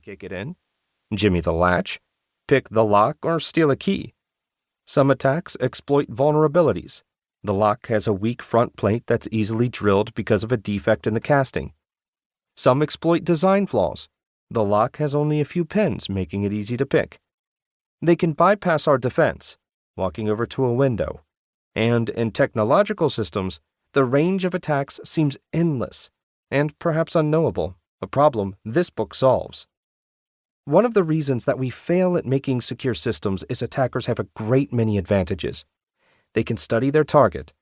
kick it in, jimmy the latch, pick the lock, or steal a key. Some attacks exploit vulnerabilities. The lock has a weak front plate that's easily drilled because of a defect in the casting. Some exploit design flaws. The lock has only a few pins, making it easy to pick. They can bypass our defense, walking over to a window. And in technological systems, the range of attacks seems endless and perhaps unknowable, a problem this book solves. One of the reasons that we fail at making secure systems is attackers have a great many advantages. They can study their target,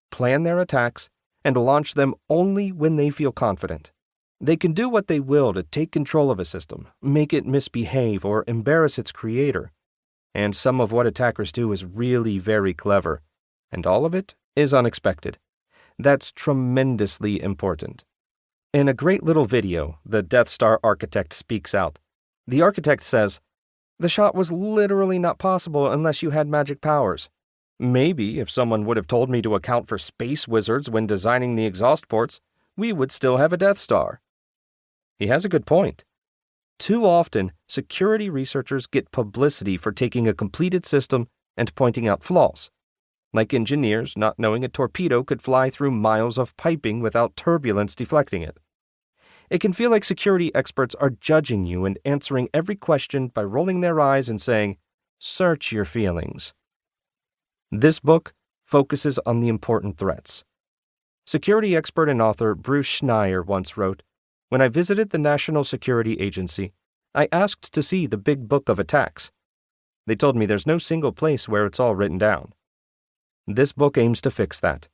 plan their attacks, and launch them only when they feel confident. They can do what they will to take control of a system, make it misbehave, or embarrass its creator. And some of what attackers do is really very clever, and all of it is unexpected. That's tremendously important. In a great little video, the Death Star architect speaks out. The architect says, "The shot was literally not possible unless you had magic powers. Maybe if someone would have told me to account for space wizards when designing the exhaust ports, we would still have a Death Star." He has a good point. Too often, security researchers get publicity for taking a completed system and pointing out flaws, like engineers not knowing a torpedo could fly through miles of piping without turbulence deflecting it. It can feel like security experts are judging you and answering every question by rolling their eyes and saying, "Search your feelings." This book focuses on the important threats. Security expert and author Bruce Schneier once wrote, "When I visited the National Security Agency, I asked to see the big book of attacks. They told me there's no single place where it's all written down." This book aims to fix that.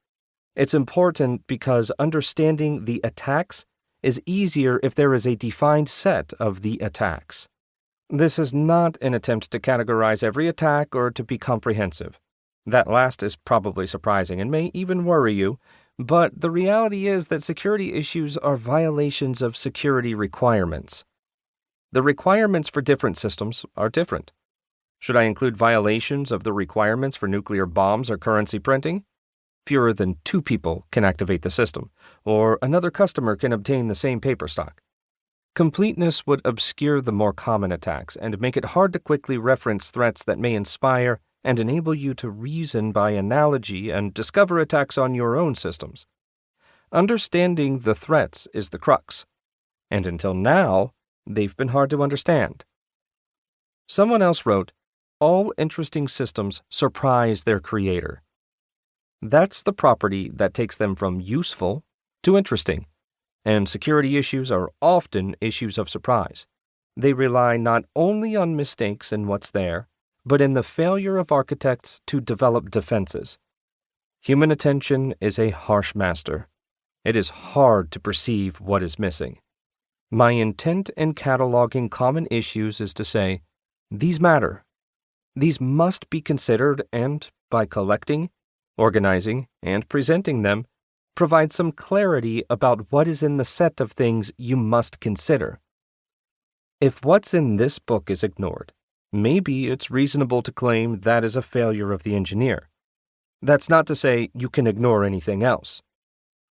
It's important because understanding the attacks is easier if there is a defined set of the attacks. This is not an attempt to categorize every attack or to be comprehensive. That last is probably surprising and may even worry you, but the reality is that security issues are violations of security requirements. The requirements for different systems are different. Should I include violations of the requirements for nuclear bombs or currency printing? Fewer than 2 people can activate the system, or another customer can obtain the same paper stock. Completeness would obscure the more common attacks and make it hard to quickly reference threats that may inspire and enable you to reason by analogy and discover attacks on your own systems. Understanding the threats is the crux, and until now, they've been hard to understand. Someone else wrote, "All interesting systems surprise their creator." That's the property that takes them from useful to interesting, and security issues are often issues of surprise. They rely not only on mistakes in what's there, but in the failure of architects to develop defenses. Human attention is a harsh master. It is hard to perceive what is missing. My intent in cataloging common issues is to say, these matter. These must be considered and, by collecting, organizing, and presenting them, provide some clarity about what is in the set of things you must consider. If what's in this book is ignored, maybe it's reasonable to claim that is a failure of the engineer. That's not to say you can ignore anything else.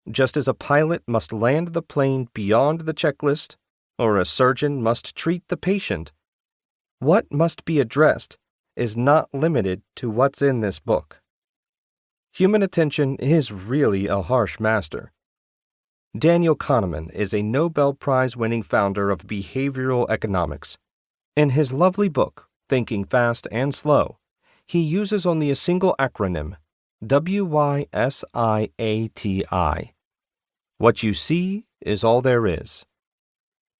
Just as a pilot must land the plane beyond the checklist, or a surgeon must treat the patient, what must be addressed is not limited to what's in this book. Human attention is really a harsh master. Daniel Kahneman is a Nobel Prize-winning founder of behavioral economics. In his lovely book, Thinking Fast and Slow, he uses only a single acronym, WYSIATI. What you see is all there is.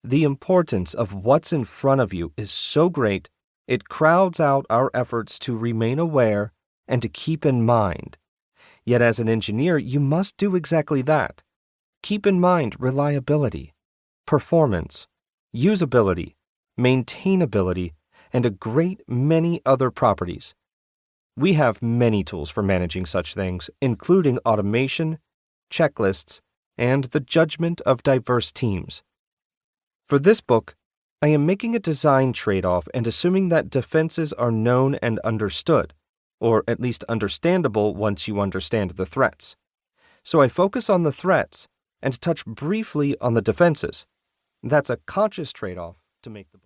The importance of what's in front of you is so great, it crowds out our efforts to remain aware and to keep in mind. Yet as an engineer, you must do exactly that. Keep in mind reliability, performance, usability, maintainability, and a great many other properties. We have many tools for managing such things, including automation, checklists, and the judgment of diverse teams. For this book, I am making a design trade-off and assuming that defenses are known and understood, or at least understandable once you understand the threats. So I focus on the threats and touch briefly on the defenses. That's a conscious trade-off to make the book.